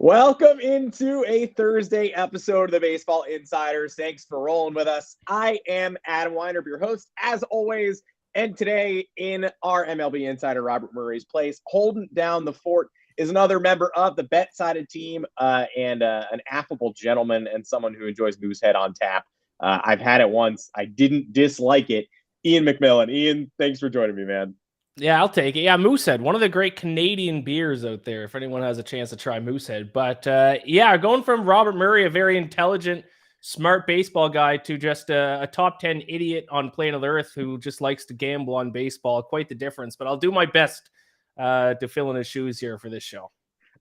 Welcome into a Thursday episode of the Baseball Insiders. Thanks for rolling with us. I am Adam Weinrib, your host, as always. And today in our MLB Insider Robert Murray's place, holding down the fort is another member of the Bet-Sided team and an affable gentleman and someone who enjoys Moosehead on tap. I've had it once. I didn't dislike it. Iain MacMillan. Iain, thanks for joining me, man. Yeah, I'll take it. Yeah, Moosehead, one of the great Canadian beers out there, if anyone has a chance to try Moosehead. But yeah, going from Robert Murray, a very intelligent, smart baseball guy, to just a top 10 idiot on planet Earth who just likes to gamble on baseball. Quite the difference. But I'll do my best to fill in his shoes here for this show.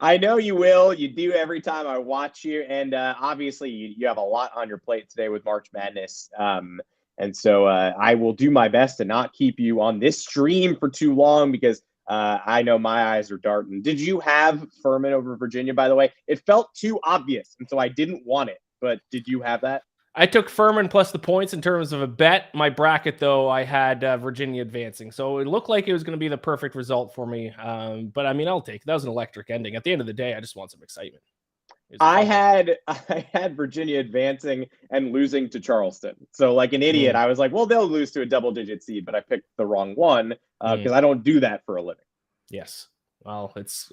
I know you will. You do every time I watch you. And obviously, you have a lot on your plate today with March Madness. And so I will do my best to not keep you on this stream for too long because I know my eyes are darting. Did you have Furman over Virginia, by the way? It felt too obvious, and so I didn't want it. But did you have that? I took Furman plus the points in terms of a bet. My bracket, though, I had Virginia advancing. So it looked like it was going to be the perfect result for me. But, I mean, I'll take it. That was an electric ending. At the end of the day, I just want some excitement. I had Virginia advancing and losing to Charleston. So like an idiot, I was like, well, they'll lose to a double-digit seed, but I picked the wrong one because I don't do that for a living. Yes. Well, it's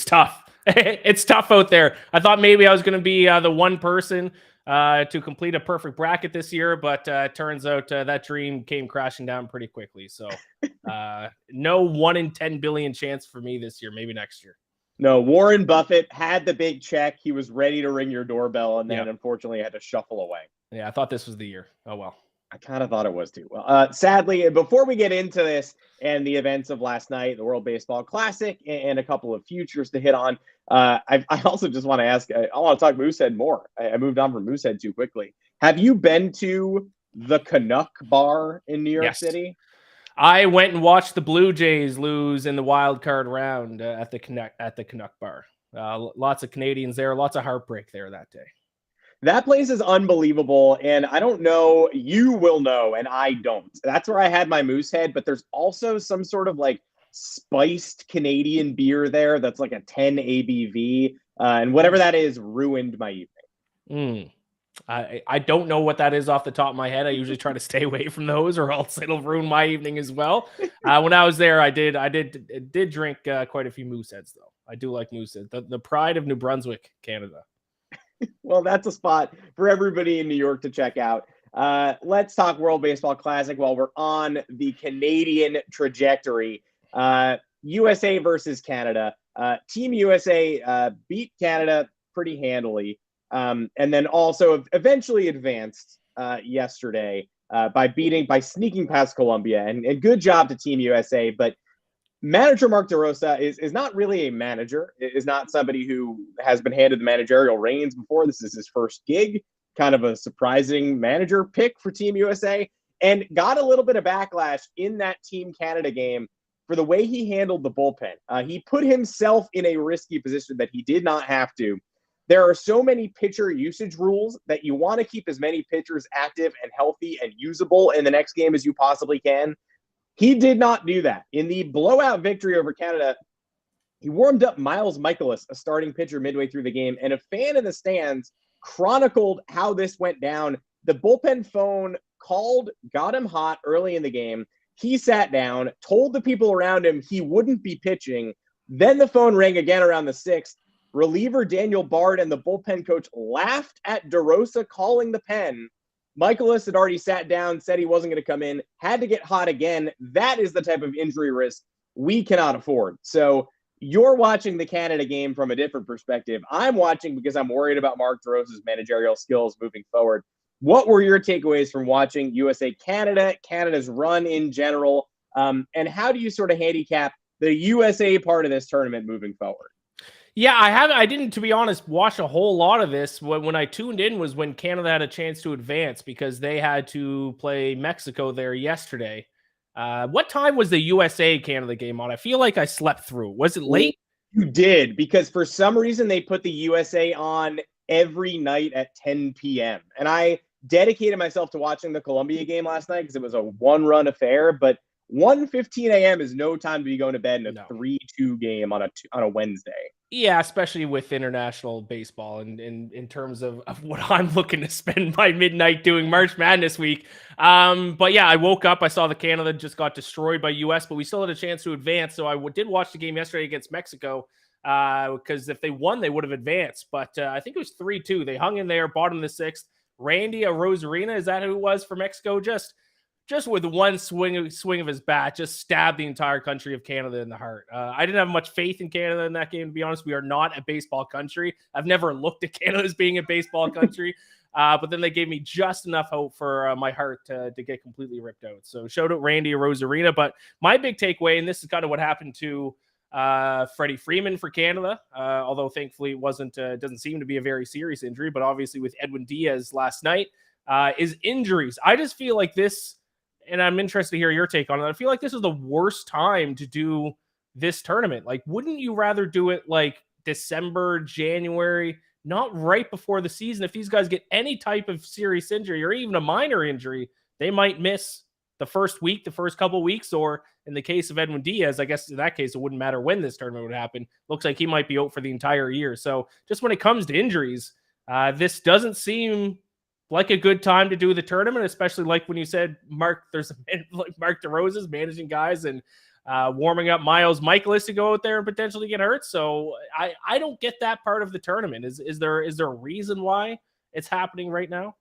tough. It's tough out there. I thought maybe I was going to be the one person to complete a perfect bracket this year, but turns out that dream came crashing down pretty quickly. So no 1 in 10 billion chance for me this year, maybe next year. No, Warren Buffett had the big check. He was ready to ring your doorbell, and then unfortunately had to shuffle away. Yeah, I thought this was the year. Oh, well. I kind of thought it was too. Well, sadly, before we get into this and the events of last night, the World Baseball Classic, and a couple of futures to hit on, I also just want to ask, I want to talk Moosehead more. I moved on from Moosehead too quickly. Have you been to the Canuck Bar in New York City? I went and watched the Blue Jays lose in the wild card round at the Canuck Bar. Lots of Canadians there, lots of heartbreak there that day. That place is unbelievable, and I don't know, you will know, and I don't. That's where I had my Moosehead, but there's also some sort of like spiced Canadian beer there that's like a 10 ABV, and whatever that is ruined my evening. I don't know what that is off the top of my head. I usually try to stay away from those, or else it'll ruin my evening as well. When I was there, I did drink quite a few Mooseheads, though. I do like Moosehead, the pride of New Brunswick, Canada. Well, that's a spot for everybody in New York to check out. Let's talk World Baseball Classic while we're on the Canadian trajectory. USA versus Canada. Team USA beat Canada pretty handily. And then also eventually advanced yesterday by sneaking past Colombia. And good job to Team USA. But manager Mark DeRosa is not really a manager, is not somebody who has been handed the managerial reins before. This is his first gig, kind of a surprising manager pick for Team USA, and got a little bit of backlash in that Team Canada game for the way he handled the bullpen. He put himself in a risky position that he did not have to. There are so many pitcher usage rules that you want to keep as many pitchers active and healthy and usable in the next game as you possibly can. He did not do that. In the blowout victory over Canada, he warmed up Miles Michaelis, a starting pitcher, midway through the game, and a fan in the stands chronicled how this went down. The bullpen phone called, got him hot early in the game. He sat down, told the people around him he wouldn't be pitching. Then the phone rang again around the 6th. Reliever Daniel Bard and the bullpen coach laughed at DeRosa calling the pen. Michaelis had already sat down, said he wasn't going to come in, had to get hot again. That is the type of injury risk we cannot afford. So you're watching the Canada game from a different perspective. I'm watching because I'm worried about Mark DeRosa's managerial skills moving forward. What were your takeaways from watching USA Canada, Canada's run in general, and how do you sort of handicap the USA part of this tournament moving forward? Yeah, I didn't, to be honest, watch a whole lot of this. When I tuned in was when Canada had a chance to advance because they had to play Mexico there yesterday. What time was the USA-Canada game on? I feel like I slept through. Was it late? You did, because for some reason they put the USA on every night at 10 p.m. And I dedicated myself to watching the Colombia game last night because it was a one-run affair. But 1:15 a.m. is no time to be going to bed in a 3-2 game on a Wednesday. Yeah, especially with international baseball and in terms of what I'm looking to spend my midnight doing March Madness week. But yeah, I woke up, I saw the Canada just got destroyed by US, but we still had a chance to advance. So I did watch the game yesterday against Mexico because if they won, they would have advanced. But I think it was 3-2. They hung in there, bottom of the sixth. Randy Rosarina, is that who it was for Mexico? Just with one swing of his bat, just stabbed the entire country of Canada in the heart. I didn't have much faith in Canada in that game, to be honest. We are not a baseball country. I've never looked at Canada as being a baseball country, but then they gave me just enough hope for my heart to get completely ripped out. So shout out Randy Rosarina. But my big takeaway, and this is kind of what happened to Freddie Freeman for Canada, although thankfully it doesn't seem to be a very serious injury, but obviously with Edwin Diaz last night, is injuries. I just feel like this, and I'm interested to hear your take on it. I feel like this is the worst time to do this tournament. Like, wouldn't you rather do it like December, January, not right before the season? If these guys get any type of serious injury or even a minor injury, they might miss the first week, the first couple weeks, or in the case of Edwin Diaz, I guess in that case, it wouldn't matter when this tournament would happen. Looks like he might be out for the entire year. So just when it comes to injuries, this doesn't seem like a good time to do the tournament, especially like when you said, Mark, there's like Mark DeRosa's managing guys and warming up Miles Michaelis to go out there and potentially get hurt. So I don't get that part of the tournament. Is there a reason why it's happening right now?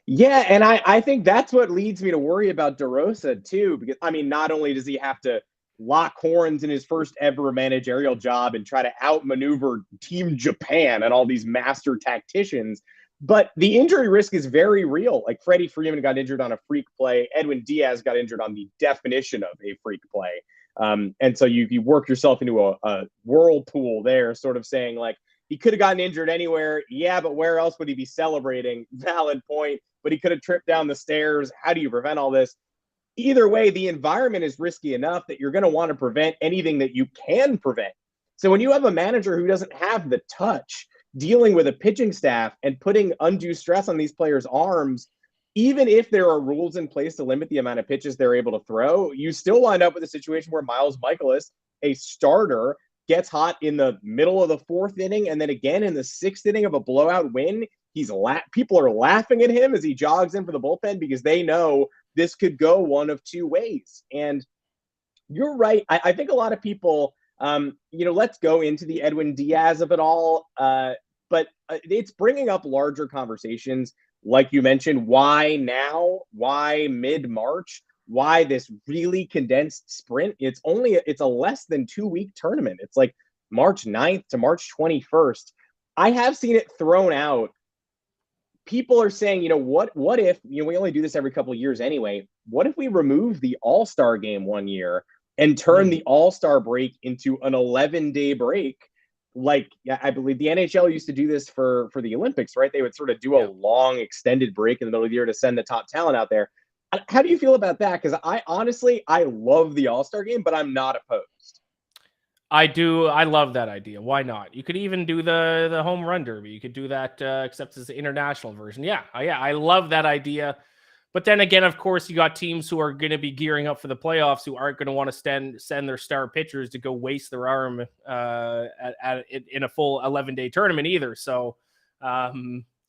Yeah, and I think that's what leads me to worry about DeRosa too, because I mean, not only does he have to lock horns in his first ever managerial job and try to outmaneuver Team Japan and all these master tacticians, but the injury risk is very real. Like Freddie Freeman got injured on a freak play. Edwin Diaz got injured on the definition of a freak play. And so you work yourself into a whirlpool there, sort of saying like, he could have gotten injured anywhere. Yeah, but where else would he be celebrating? Valid point. But he could have tripped down the stairs. How do you prevent all this? Either way, the environment is risky enough that you're going to want to prevent anything that you can prevent. So when you have a manager who doesn't have the touch, dealing with a pitching staff and putting undue stress on these players' arms, even if there are rules in place to limit the amount of pitches they're able to throw, you still wind up with a situation where Miles Michaelis, a starter, gets hot in the middle of the fourth inning and then again in the sixth inning of a blowout win. People are laughing at him as he jogs in for the bullpen because they know this could go one of two ways. And you're right. I think a lot of people, let's go into the Edwin Diaz of it all. But it's bringing up larger conversations. Like you mentioned, why now? Why mid-March? Why this really condensed sprint? It's a less than 2-week tournament. It's like March 9th to March 21st. I have seen it thrown out. People are saying, what if, we only do this every couple of years anyway. What if we remove the All-Star game one year and turn the All-Star break into an 11-day break? Like, I believe the NHL used to do this for the Olympics, right? They would sort of do a long extended break in the middle of the year to send the top talent out there. How do you feel about that? Because I love the All-Star game, but I'm not opposed. I do. I love that idea. Why not? You could even do the home run derby. You could do that, except it's the international version. Yeah. I love that idea. But then again, of course, you got teams who are going to be gearing up for the playoffs who aren't going to want to send their star pitchers to go waste their arm in a full 11-day tournament either. So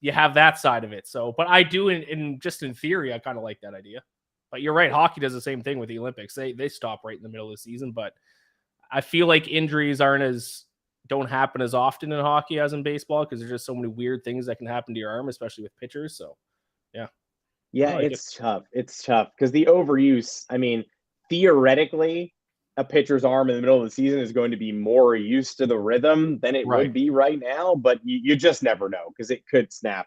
you have that side of it. So, but I do, in theory, I kind of like that idea. But you're right. Hockey does the same thing with the Olympics. They stop right in the middle of the season, but I feel like injuries don't happen as often in hockey as in baseball because there's just so many weird things that can happen to your arm, especially with pitchers. So, yeah. Yeah, it's tough. It's tough because the overuse, I mean, theoretically, a pitcher's arm in the middle of the season is going to be more used to the rhythm than it would be right now, but you just never know because it could snap.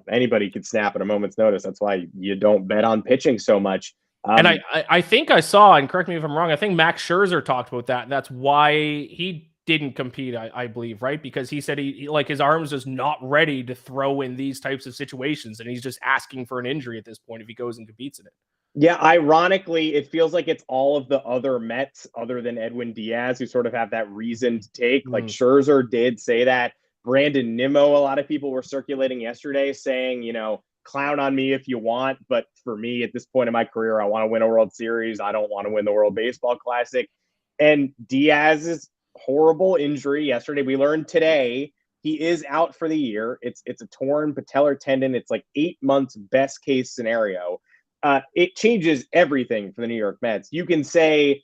Anybody could snap at a moment's notice. That's why you don't bet on pitching so much. And I think I saw, and correct me if I'm wrong, I think Max Scherzer talked about that. That's why he didn't compete, I believe, right? Because he said he like his arm's just not ready to throw in these types of situations, and he's just asking for an injury at this point if he goes and competes in it. Yeah, ironically, it feels like it's all of the other Mets other than Edwin Diaz who sort of have that reasoned take. Like Scherzer did say that. Brandon Nimmo, a lot of people were circulating yesterday saying, clown on me if you want, but for me at this point in my career, I want to win a World Series. I don't want to win the World Baseball Classic. And Diaz is horrible injury yesterday. We learned today he is out for the year. It's a torn patellar tendon. It's like 8 months best case scenario. It changes everything for the New York Mets. You can say,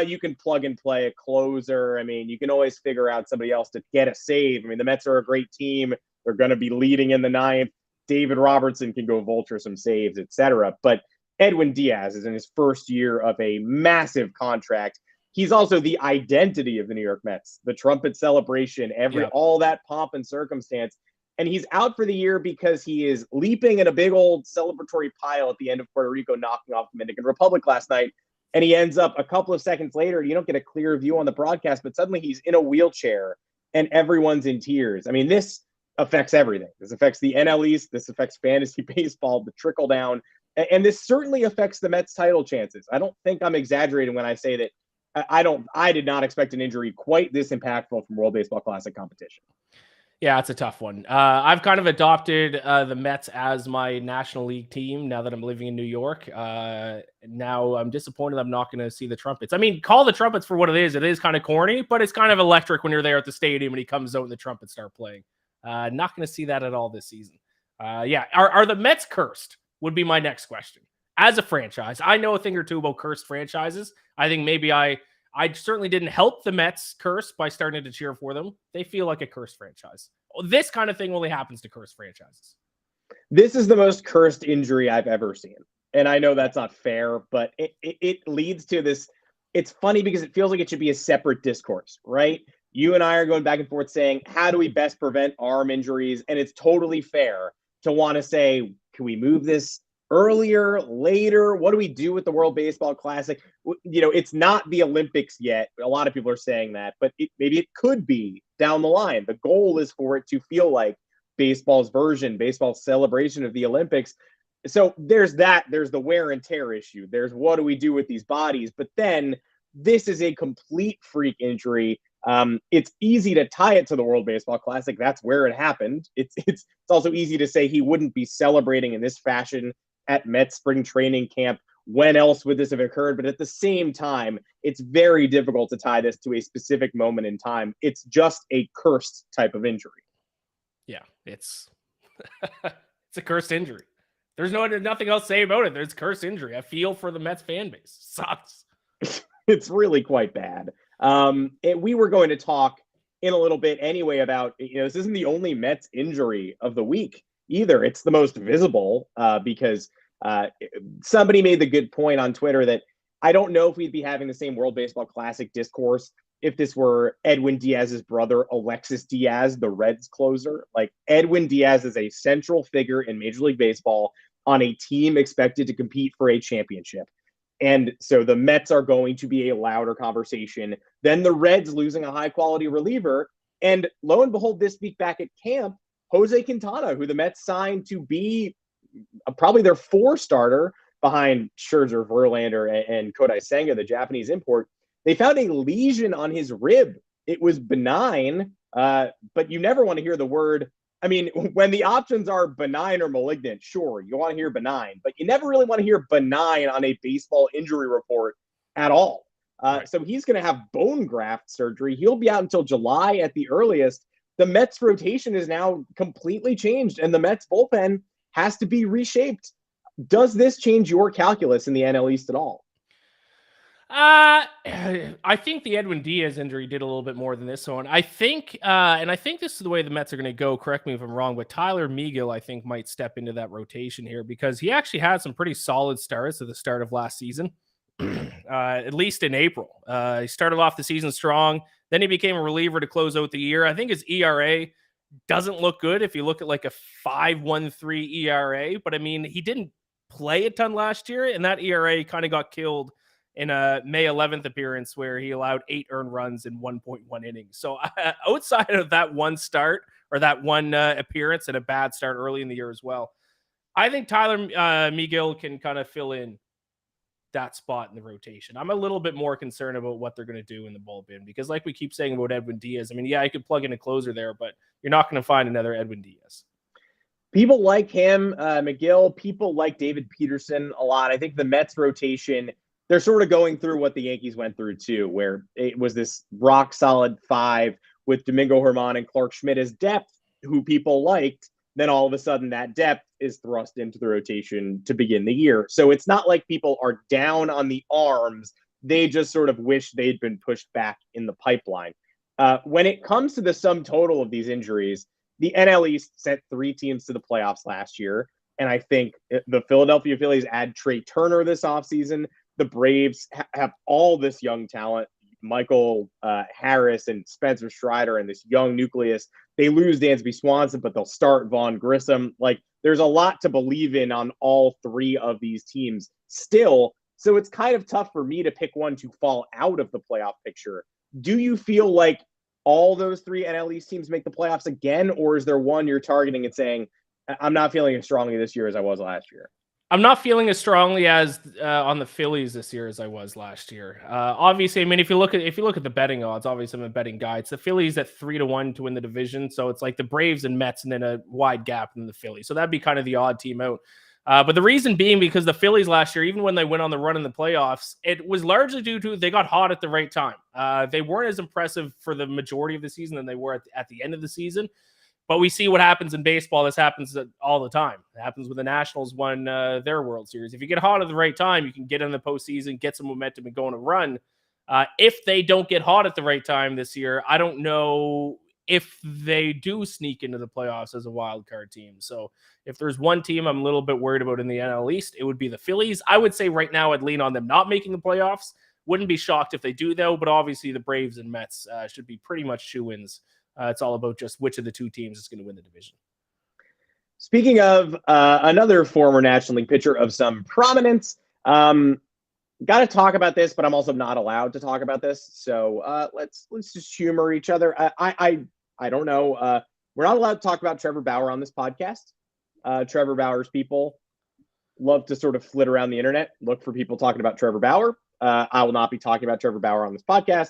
you can plug and play a closer. I mean, you can always figure out somebody else to get a save. I mean, the Mets are a great team. They're going to be leading in the ninth. David Robertson can go vulture some saves, etc. But Edwin Diaz is in his first year of a massive contract. He's also the identity of the New York Mets, the trumpet celebration, all that pomp and circumstance. And he's out for the year because he is leaping in a big old celebratory pile at the end of Puerto Rico, knocking off the Dominican Republic last night. And he ends up a couple of seconds later, you don't get a clear view on the broadcast, but suddenly he's in a wheelchair and everyone's in tears. I mean, this affects everything. This affects the NL East. This affects fantasy baseball, the trickle down. And this certainly affects the Mets title chances. I don't think I'm exaggerating when I say that I did not expect an injury quite this impactful from World Baseball Classic competition. Yeah, it's a tough one. I've kind of adopted the Mets as my National League team now that I'm living in New York. Now I'm disappointed I'm not going to see the Trumpets. I mean, call the Trumpets for what it is. It is kind of corny, but it's kind of electric when you're there at the stadium and he comes out and the Trumpets start playing. Not going to see that at all this season. Are the Mets cursed? Would be my next question. As a franchise, I know a thing or two about cursed franchises. I think maybe I certainly didn't help the Mets curse by starting to cheer for them. They feel like a cursed franchise. This kind of thing only happens to cursed franchises. This is the most cursed injury I've ever seen. And I know that's not fair, but it leads to this. It's funny because it feels like it should be a separate discourse, right? You and I are going back and forth saying, how do we best prevent arm injuries? And it's totally fair to want to say, can we move this earlier, later? What do we do with the World Baseball Classic? You know, it's not the Olympics yet. A lot of people are saying that, but maybe it could be down the line. The goal is for it to feel like baseball's celebration of the Olympics. So there's that. There's the wear and tear issue. There's what do we do with these bodies? But then this is a complete freak injury. It's easy to tie it to the World Baseball Classic. That's where it happened. It's also easy to say he wouldn't be celebrating in this fashion at Mets spring training camp. When else would this have occurred? But at the same time, it's very difficult to tie this to a specific moment in time. It's just a cursed type of injury. Yeah, it's it's a cursed injury. There's nothing else to say about it. There's cursed injury. I feel for the Mets fan base. Sucks. It's really quite bad. We were going to talk in a little bit anyway about, this isn't the only Mets injury of the week either. It's the most visible because somebody made the good point on Twitter that I don't know if we'd be having the same World Baseball Classic discourse if this were Edwin Diaz's brother, Alexis Diaz, the Reds closer. Like, Edwin Diaz is a central figure in Major League Baseball on a team expected to compete for a championship. And so the Mets are going to be a louder conversation than the Reds losing a high-quality reliever. And lo and behold, this week back at camp, Jose Quintana, who the Mets signed to be probably their 4 starter behind Scherzer, Verlander, and Kodai Senga, the Japanese import, they found a lesion on his rib. It was benign, but you never want to hear the word. I mean, when the options are benign or malignant, sure, you want to hear benign, but you never really want to hear benign on a baseball injury report at all. Right. So he's going to have bone graft surgery. He'll be out until July at the earliest. The Mets rotation is now completely changed, and the Mets bullpen has to be reshaped. Does this change your calculus in the NL East at all? I think the Edwin Diaz injury did a little bit more than this one. I think this is the way the Mets are going to go. Correct me if I'm wrong, but Tyler Megill, I think, might step into that rotation here because he actually had some pretty solid starts at the start of last season, at least in April. He started off the season strong. Then he became a reliever to close out the year. I think his ERA doesn't look good if you look at like a 5.13 ERA, but I mean, he didn't play a ton last year, and that ERA kind of got killed in a May 11th appearance where he allowed 8 earned runs in 1.1 innings. So outside of that one start or that one appearance and a bad start early in the year as well, I think Tyler Megill can kind of fill in that spot in the rotation. I'm a little bit more concerned about what they're going to do in the bullpen because like we keep saying about Edwin Diaz, I mean, yeah, you could plug in a closer there, but you're not going to find another Edwin Diaz. People like him, Megill. People like David Peterson a lot. I think the Mets rotation they're sort of going through what the Yankees went through too, where it was this rock solid five with Domingo Germán and Clark Schmidt as depth, who people liked. Then all of a sudden that depth is thrust into the rotation to begin the year. So it's not like people are down on the arms. They just sort of wish they'd been pushed back in the pipeline. When it comes to the sum total of these injuries, the NL East sent 3 teams to the playoffs last year. And I think the Philadelphia Phillies add Trey Turner this offseason. The Braves have all this young talent, Michael Harris and Spencer Strider and this young nucleus. They lose Dansby Swanson, but they'll start Vaughn Grissom. Like, there's a lot to believe in on all 3 of these teams still. So it's kind of tough for me to pick one to fall out of the playoff picture. Do you feel like all those 3 NL East teams make the playoffs again, or is there one you're targeting and saying, I'm not feeling as strongly this year as I was last year? I'm not feeling as strongly as on the Phillies this year as I was last year. Obviously, I mean, if you look at the betting odds, obviously I'm a betting guy. It's the Phillies at 3-1 to win the division, so it's like the Braves and Mets, and then a wide gap in the Phillies. So that'd be kind of the odd team out. But the reason being because the Phillies last year, even when they went on the run in the playoffs, it was largely due to they got hot at the right time. They weren't as impressive for the majority of the season than they were at the end of the season. But we see what happens in baseball. This happens all the time. It happens when the Nationals won their World Series. If you get hot at the right time, you can get in the postseason, get some momentum, and go on a run. If they don't get hot at the right time this year, I don't know if they do sneak into the playoffs as a wild card team. So if there's one team I'm a little bit worried about in the NL East, it would be the Phillies. I would say right now I'd lean on them not making the playoffs. Wouldn't be shocked if they do, though. But obviously the Braves and Mets should be pretty much shoo-ins. It's all about just which of the 2 teams is going to win the division. Speaking of another former National League pitcher of some prominence, got to talk about this, but I'm also not allowed to talk about this. So let's just humor each other. I don't know. We're not allowed to talk about Trevor Bauer on this podcast. Trevor Bauer's people love to sort of flit around the internet, look for people talking about Trevor Bauer. I will not be talking about Trevor Bauer on this podcast.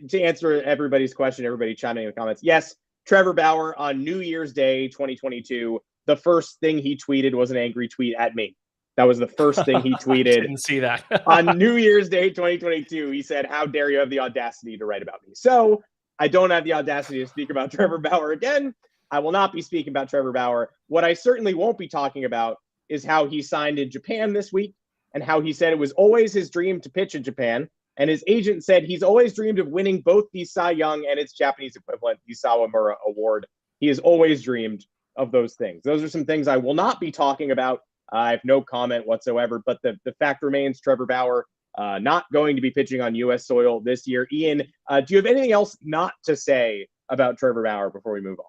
To answer everybody's question, everybody chiming in the comments. Yes, Trevor Bauer on New Year's Day, 2022, the first thing he tweeted was an angry tweet at me. That was the first thing he tweeted. I didn't see that. On New Year's Day, 2022, he said, "How dare you have the audacity to write about me?" So I don't have the audacity to speak about Trevor Bauer again. I will not be speaking about Trevor Bauer. What I certainly won't be talking about is how he signed in Japan this week and how he said it was always his dream to pitch in Japan. And his agent said he's always dreamed of winning both the Cy Young and its Japanese equivalent, the Sawamura Award. He has always dreamed of those things. Those are some things I will not be talking about. I have no comment whatsoever. But the fact remains, Trevor Bauer not going to be pitching on U.S. soil this year. Ian, do you have anything else not to say about Trevor Bauer before we move on?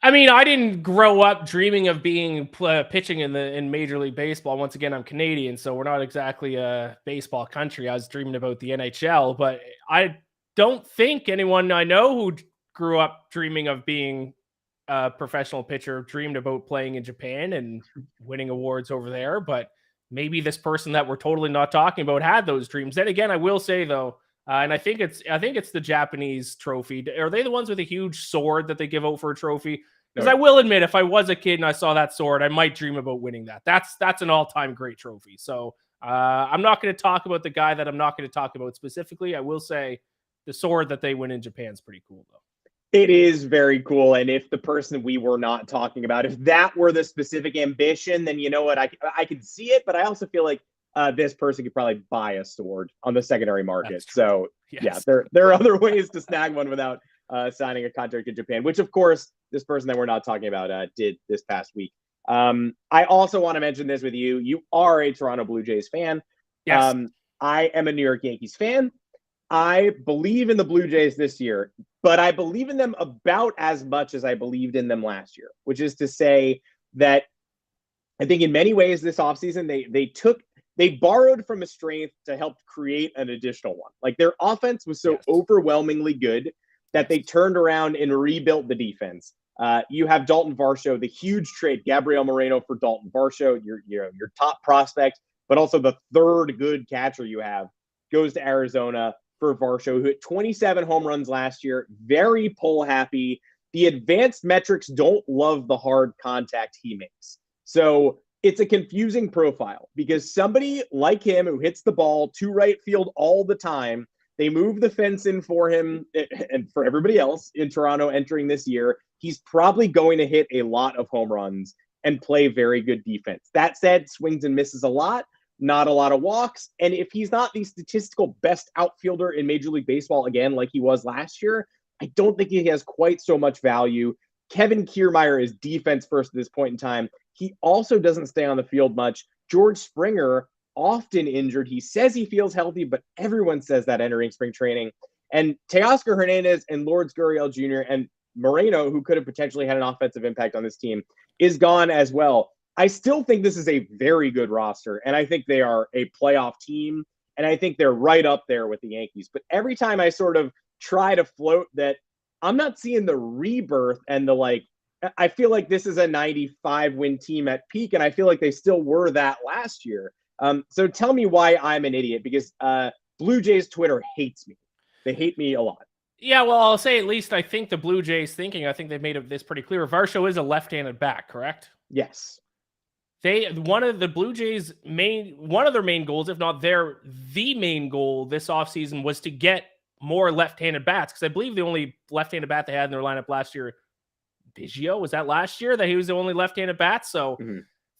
I mean, I didn't grow up dreaming of being pitching in Major League Baseball. Once again, I'm Canadian, so we're not exactly a baseball country. I was dreaming about the NHL, but I don't think anyone I know who grew up dreaming of being a professional pitcher dreamed about playing in Japan and winning awards over there. But maybe this person that we're totally not talking about had those dreams. Then again, I will say though, and I think it's the Japanese trophy. Are they the ones with a huge sword that they give out for a trophy? Because I will admit, if I was a kid and I saw that sword, I might dream about winning that. That's an all-time great trophy. So I'm not going to talk about the guy that I'm not going to talk about specifically. I will say the sword that they win in Japan is pretty cool, though. It is very cool. And if the person we were not talking about, if that were the specific ambition, then you know what? I can see it, but I also feel like this person could probably buy a sword on the secondary market. So yes. Yeah, there are other ways to snag one without signing a contract in Japan, which of course this person that we're not talking about did this past week. I also want to mention this with you. You are a Toronto Blue Jays fan. Yes. I am a New York Yankees fan. I believe in the Blue Jays this year, but I believe in them about as much as I believed in them last year, which is to say that I think in many ways this offseason they borrowed from a strength to help create an additional one. Like their offense was so overwhelmingly good that they turned around and rebuilt the defense. You have Daulton Varsho, the huge trade, Gabriel Moreno for Daulton Varsho, your top prospect, but also the third good catcher you have, goes to Arizona for Varsho, who hit 27 home runs last year, very pull happy. The advanced metrics don't love the hard contact he makes. So it's a confusing profile because somebody like him who hits the ball to right field all the time, they move the fence in for him and for everybody else in Toronto entering this year. He's probably going to hit a lot of home runs and play very good defense. That said, swings and misses a lot, not a lot of walks. And if he's not the statistical best outfielder in Major League Baseball again, like he was last year, I don't think he has quite so much value. Kevin Kiermaier is defense first at this point in time. He also doesn't stay on the field much. George Springer, often injured. He says he feels healthy, but everyone says that entering spring training. And Teoscar Hernandez and Lourdes Gurriel Jr. and Moreno, who could have potentially had an offensive impact on this team, is gone as well. I still think this is a very good roster, and I think they are a playoff team, and I think they're right up there with the Yankees. But every time I sort of try to float that, I'm not seeing the rebirth and the I feel like this is a 95-win team at peak, and I feel like they still were that last year. So tell me why I'm an idiot, because Blue Jays Twitter hates me. They hate me a lot. Yeah, well, I'll say at least I think the Blue Jays thinking, I think they've made this pretty clear. Varsho is a left-handed back, correct? Yes. One of the Blue Jays' one of their main goals, if not the main goal this offseason, was to get more left-handed bats, because I believe the only left-handed bat they had in their lineup last year, Biggio, was that last year that he was the only left-handed bat? So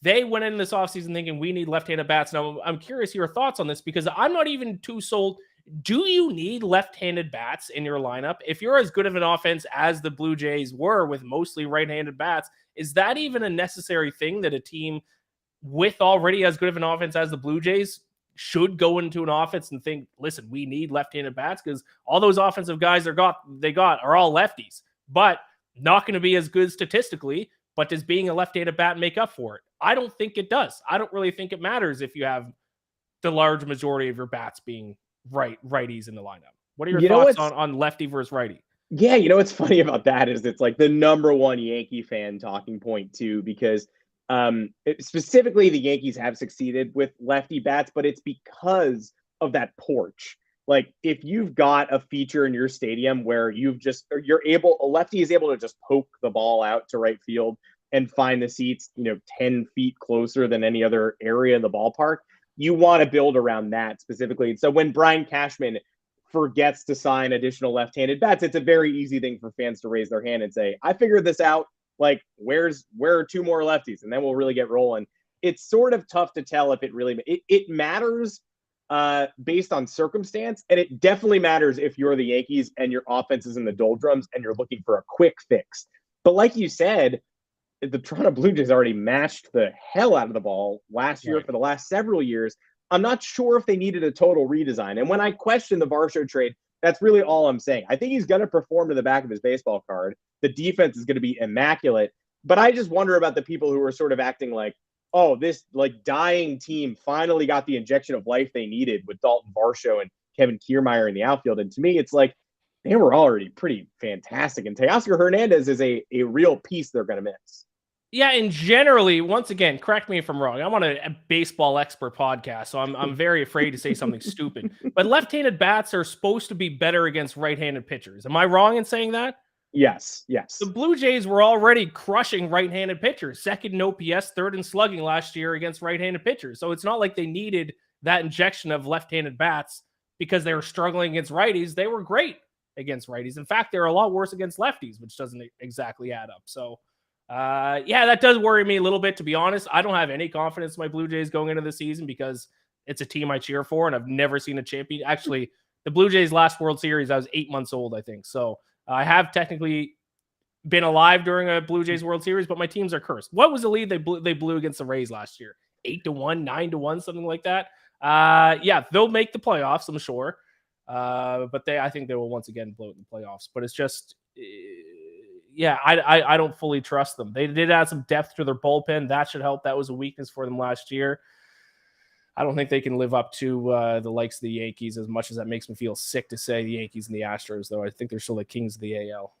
they went in this offseason thinking we need left-handed bats. Now, I'm curious your thoughts on this, because I'm not even too sold. Do you need left-handed bats in your lineup? If you're as good of an offense as the Blue Jays were with mostly right-handed bats, is that even a necessary thing that a team with already as good of an offense as the Blue Jays should go into an offense and think, listen, we need left-handed bats? Because all those offensive guys they got are all lefties, but not going to be as good statistically. But does being a left-handed bat make up for it? I don't think it does. I don't really think it matters if you have the large majority of your bats being righties in the lineup. What are your thoughts on lefty versus righty? Yeah, what's funny about that is it's like the number one Yankee fan talking point too, because specifically the Yankees have succeeded with lefty bats, but it's because of that porch. Like if you've got a feature in your stadium where a lefty is able to just poke the ball out to right field and find the seats, 10 feet closer than any other area in the ballpark, you want to build around that specifically. And so when Brian Cashman forgets to sign additional left-handed bats, it's a very easy thing for fans to raise their hand and say, I figured this out. Like, where are two more lefties? And then we'll really get rolling. It's sort of tough to tell if it matters based on circumstance. And it definitely matters if you're the Yankees and your offense is in the doldrums and you're looking for a quick fix. But like you said, the Toronto Blue Jays already mashed the hell out of the ball last year for the last several years. I'm not sure if they needed a total redesign. And when I question the Varsho trade, that's really all I'm saying. I think he's going to perform to the back of his baseball card. The defense is going to be immaculate. But I just wonder about the people who are sort of acting like, oh, this dying team finally got the injection of life they needed with Daulton Varsho and Kevin Kiermaier in the outfield. And to me, it's like they were already pretty fantastic. And Teoscar Hernandez is a real piece they're going to miss. Yeah, and generally, once again, correct me if I'm wrong. I'm on a baseball expert podcast, so I'm very afraid to say something stupid. But left-handed bats are supposed to be better against right-handed pitchers. Am I wrong in saying that? Yes. The Blue Jays were already crushing right-handed pitchers, second in OPS, third in slugging last year against right-handed pitchers. So it's not like they needed that injection of left-handed bats because they were struggling against righties. They were great against righties. In fact, they're a lot worse against lefties, which doesn't exactly add up. So that does worry me a little bit, to be honest. I don't have any confidence in my Blue Jays going into the season because it's a team I cheer for, and I've never seen a champion. Actually, the Blue Jays' last World Series, I was 8 months old, I think. So I have technically been alive during a Blue Jays World Series, but my teams are cursed. What was the lead they blew against the Rays last year? 8-1, 9-1, something like that. They'll make the playoffs, I'm sure. But I think they will once again blow it in the playoffs. But it's just... I don't fully trust them. They did add some depth to their bullpen. That should help. That was a weakness for them last year. I don't think they can live up to the likes of the Yankees, as much as that makes me feel sick to say the Yankees and the Astros, though. I think they're still the kings of the AL.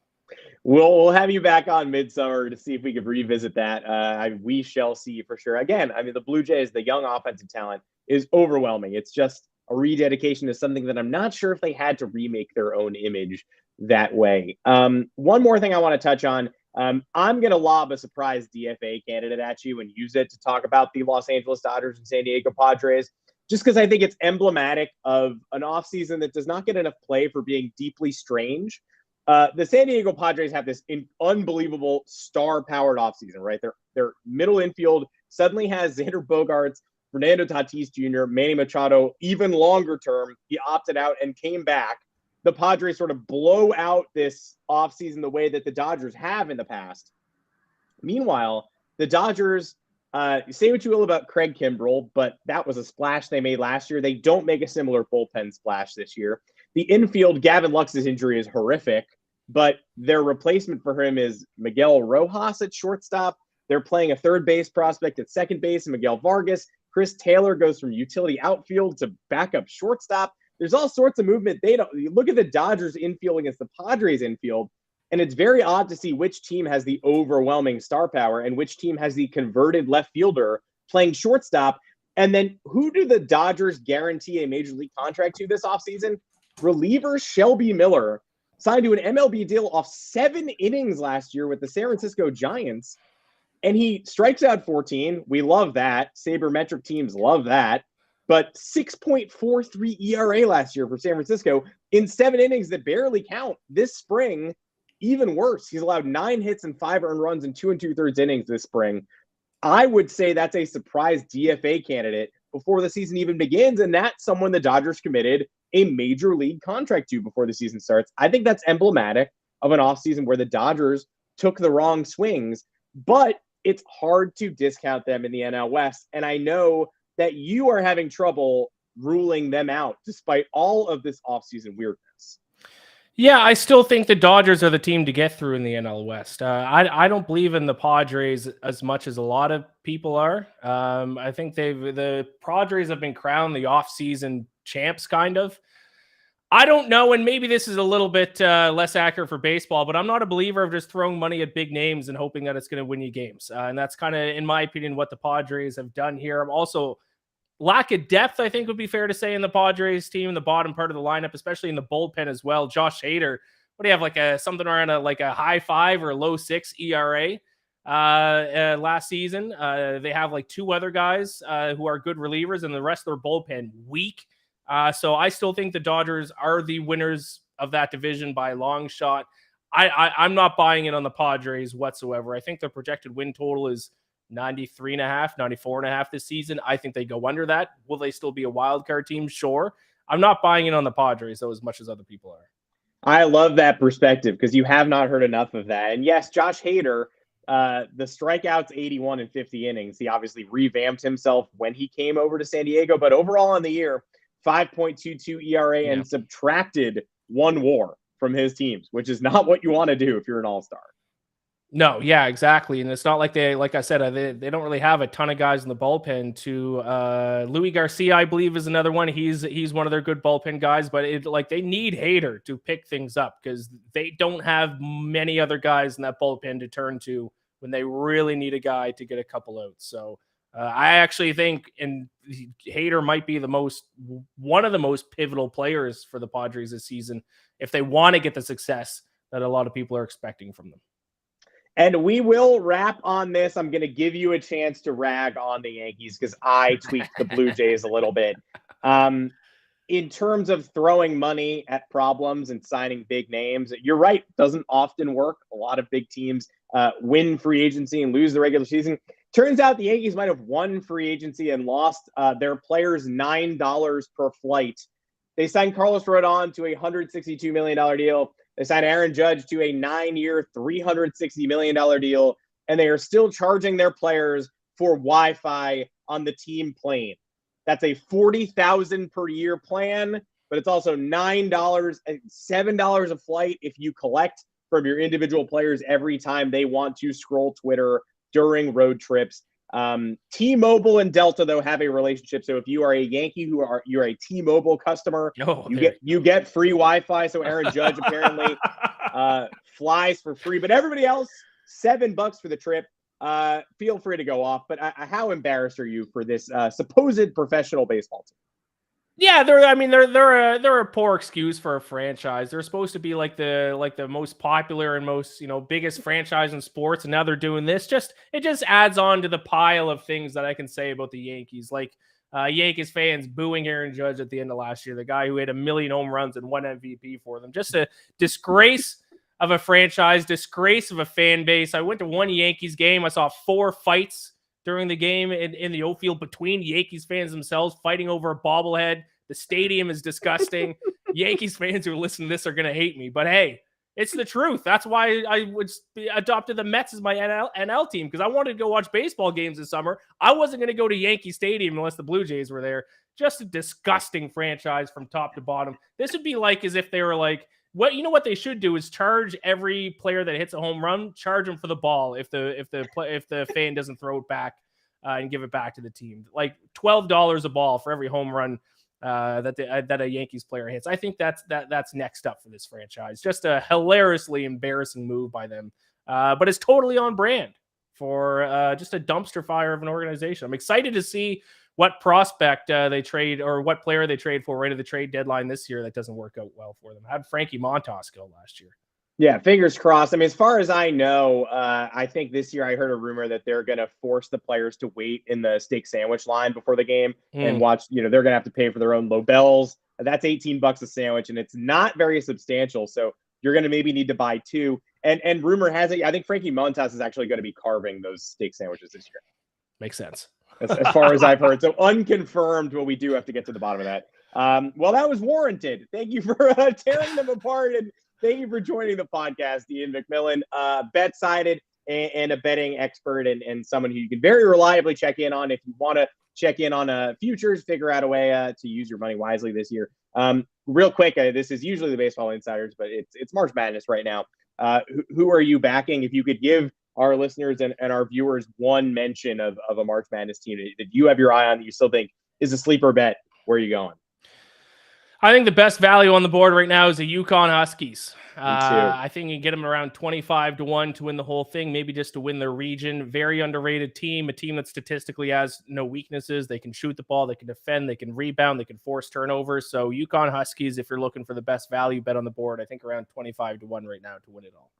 We'll have you back on midsummer to see if we could revisit that. We shall see for sure. Again, the Blue Jays, the young offensive talent is overwhelming. It's just a rededication to something that I'm not sure if they had to remake their own image that way. One more thing I want to touch on. I'm going to lob a surprise DFA candidate at you and use it to talk about the Los Angeles Dodgers and San Diego Padres, just because I think it's emblematic of an offseason that does not get enough play for being deeply strange. The San Diego Padres have this unbelievable star-powered offseason, right? Their middle infield suddenly has Xander Bogaerts, Fernando Tatis Jr., Manny Machado. Even longer term, he opted out and came back. The Padres sort of blow out this offseason the way that the Dodgers have in the past. Meanwhile, the Dodgers, say what you will about Craig Kimbrell, but that was a splash they made last year. They don't make a similar bullpen splash this year. The infield, Gavin Lux's injury is horrific, but their replacement for him is Miguel Rojas at shortstop. They're playing a third base prospect at second base, Miguel Vargas. Chris Taylor goes from utility outfield to backup shortstop. There's all sorts of movement. You look at the Dodgers infield against the Padres infield, and it's very odd to see which team has the overwhelming star power and which team has the converted left fielder playing shortstop. And then who do the Dodgers guarantee a major league contract to this offseason? Reliever Shelby Miller signed to an MLB deal off 7 innings last year with the San Francisco Giants, and he strikes out 14. We love that. Sabermetric teams love that. But 6.43 ERA last year for San Francisco in 7 innings that barely count. This spring, even worse. He's allowed 9 hits and 5 earned runs in 2 2/3 innings this spring. I would say that's a surprise DFA candidate before the season even begins, and that's someone the Dodgers committed a major league contract to before the season starts. I think that's emblematic of an offseason where the Dodgers took the wrong swings, but it's hard to discount them in the NL West. And I know that you are having trouble ruling them out despite all of this offseason weirdness. Yeah, I still think the Dodgers are the team to get through in the NL West. I don't believe in the Padres as much as a lot of people are. I think the Padres have been crowned the offseason champs, kind of. I don't know, and maybe this is a little bit less accurate for baseball, but I'm not a believer of just throwing money at big names and hoping that it's going to win you games. And that's kind of, in my opinion, what the Padres have done here. I'm also lack of depth, I think would be fair to say, in the Padres team, in the bottom part of the lineup, especially in the bullpen as well. Josh Hader, what do you have, like something around a high 5 or low 6 ERA last season? They have like 2 other guys who are good relievers, and the rest of their bullpen weak. So I still think the Dodgers are the winners of that division by a long shot. I'm not buying it on the Padres whatsoever. I think the projected win total is 93.5, 94.5 this season. I think they go under that. Will they still be a wild card team? Sure. I'm not buying it on the Padres, though, as much as other people are. I love that perspective because you have not heard enough of that. And yes, Josh Hader, the strikeouts 81 in 50 innings. He obviously revamped himself when he came over to San Diego, but overall on the year, 5.22 ERA and subtracted 1 WAR from his teams, which is not what you want to do if you're an all-star. No, yeah, exactly. And it's not like like I said, they don't really have a ton of guys in the bullpen to Louis Garcia, I believe, is another one. He's one of their good bullpen guys, but they need Hader to pick things up because they don't have many other guys in that bullpen to turn to when they really need a guy to get a couple outs. So I actually think Hader might be one of the most pivotal players for the Padres this season if they want to get the success that a lot of people are expecting from them. And we will wrap on this. I'm going to give you a chance to rag on the Yankees because I tweaked the Blue Jays a little bit. In terms of throwing money at problems and signing big names, you're right. It doesn't often work. A lot of big teams win free agency and lose the regular season. Turns out the Yankees might have won free agency and lost their players $9 per flight. They signed Carlos Rodon to a $162 million deal. They signed Aaron Judge to a 9-year, $360 million deal, and they are still charging their players for Wi-Fi on the team plane. That's a $40,000 per year plan, but it's also $9 and $7 a flight if you collect from your individual players every time they want to scroll Twitter during road trips. T-Mobile and Delta, though, have a relationship. So if you are a Yankee you're a T-Mobile customer, you get free Wi-Fi. So Aaron Judge apparently flies for free, but everybody else, $7 for the trip. Feel free to go off. But how embarrassed are you for this supposed professional baseball team? Yeah, they're a poor excuse for a franchise. They're supposed to be like the most popular and most, biggest franchise in sports, and now they're doing this. It just adds on to the pile of things that I can say about the Yankees. Like Yankees fans booing Aaron Judge at the end of last year, the guy who hit 1 million home runs and won MVP for them. Just a disgrace of a franchise, disgrace of a fan base. I went to one Yankees game. I saw 4 fights during the game in the outfield between Yankees fans themselves fighting over a bobblehead. The stadium is disgusting. Yankees fans who listen to this are going to hate me, but hey, it's the truth. That's why I adopted the Mets as my NL team, because I wanted to go watch baseball games this summer. I wasn't going to go to Yankee Stadium unless the Blue Jays were there. Just a disgusting franchise from top to bottom. This would be like as if they were like, what they should do is charge every player that hits a home run, charge them for the ball if the fan doesn't throw it back and give it back to the team. Like $12 a ball for every home run that a Yankees player hits. I think that's next up for this franchise. Just a hilariously embarrassing move by them, but it's totally on brand for just a dumpster fire of an organization. I'm excited to see what prospect they trade or what player they trade for right at the trade deadline this year that doesn't work out well for them. How'd Frankie Montas go last year? Yeah, fingers crossed. I mean, as far as I know, I think this year I heard a rumor that they're going to force the players to wait in the steak sandwich line before the game and watch. They're going to have to pay for their own Lobels. That's $18 a sandwich, and it's not very substantial. So you're going to maybe need to buy 2. And rumor has it, I think Frankie Montas is actually going to be carving those steak sandwiches this year. Makes sense. As far as I've heard. So unconfirmed, but we do have to get to the bottom of that. Well, that was warranted. Thank you for tearing them apart, and thank you for joining the podcast, Iain MacMillan, bet-sided and a betting expert and someone who you can very reliably check in on if you want to check in on futures, figure out a way to use your money wisely this year. Real quick, this is usually the Baseball Insiders, but it's March Madness right now. Who are you backing? If you could give our listeners and our viewers one mention of a March Madness team that you have your eye on that you still think is a sleeper bet, where are you going? I think the best value on the board right now is the UConn Huskies. I think you can get them around 25-1 to win the whole thing, maybe just to win their region. Very underrated team, a team that statistically has no weaknesses. They can shoot the ball, they can defend, they can rebound, they can force turnovers. So UConn Huskies, if you're looking for the best value bet on the board, I think around 25-1 right now to win it all.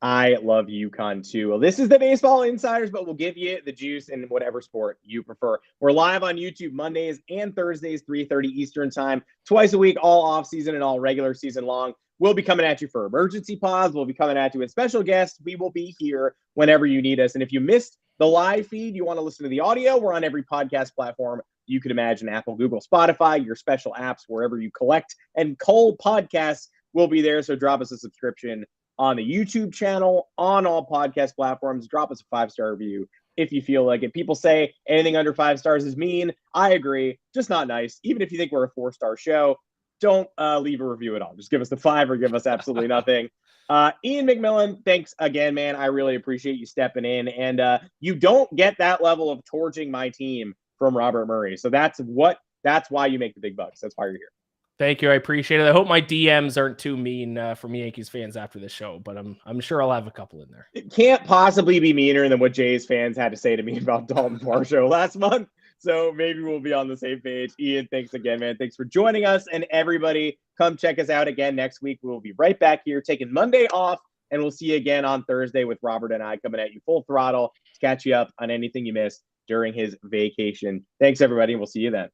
I love UConn too. Well, this is the Baseball Insiders, but we'll give you the juice in whatever sport you prefer. We're live on YouTube Mondays and Thursdays, 3:30 Eastern time, twice a week, all off season and all regular season long. We'll be coming at you for emergency pods. We'll be coming at you with special guests. We will be here whenever you need us. And if you missed the live feed, you want to listen to the audio, we're on every podcast platform you could imagine: Apple, Google, Spotify, your special apps, wherever you collect and cull podcasts will be there. So drop us a subscription on the YouTube channel, on all podcast platforms. Drop us a 5-star review if you feel like it. People say anything under 5 stars is mean. I agree. Just not nice. Even if you think we're a 4-star show, don't leave a review at all. Just give us the 5 or give us absolutely nothing. Iain MacMillan, thanks again, man. I really appreciate you stepping in. And you don't get that level of torching my team from Robert Murray. So that's why you make the big bucks. That's why you're here. Thank you. I appreciate it. I hope my DMs aren't too mean from Yankees fans after the show, but I'm sure I'll have a couple in there. It can't possibly be meaner than what Jays fans had to say to me about Daulton Varsho last month. So maybe we'll be on the same page. Iain, thanks again, man. Thanks for joining us. And everybody, come check us out again next week. We'll be right back here taking Monday off, and we'll see you again on Thursday with Robert and I coming at you full throttle to catch you up on anything you missed during his vacation. Thanks, everybody, and we'll see you then.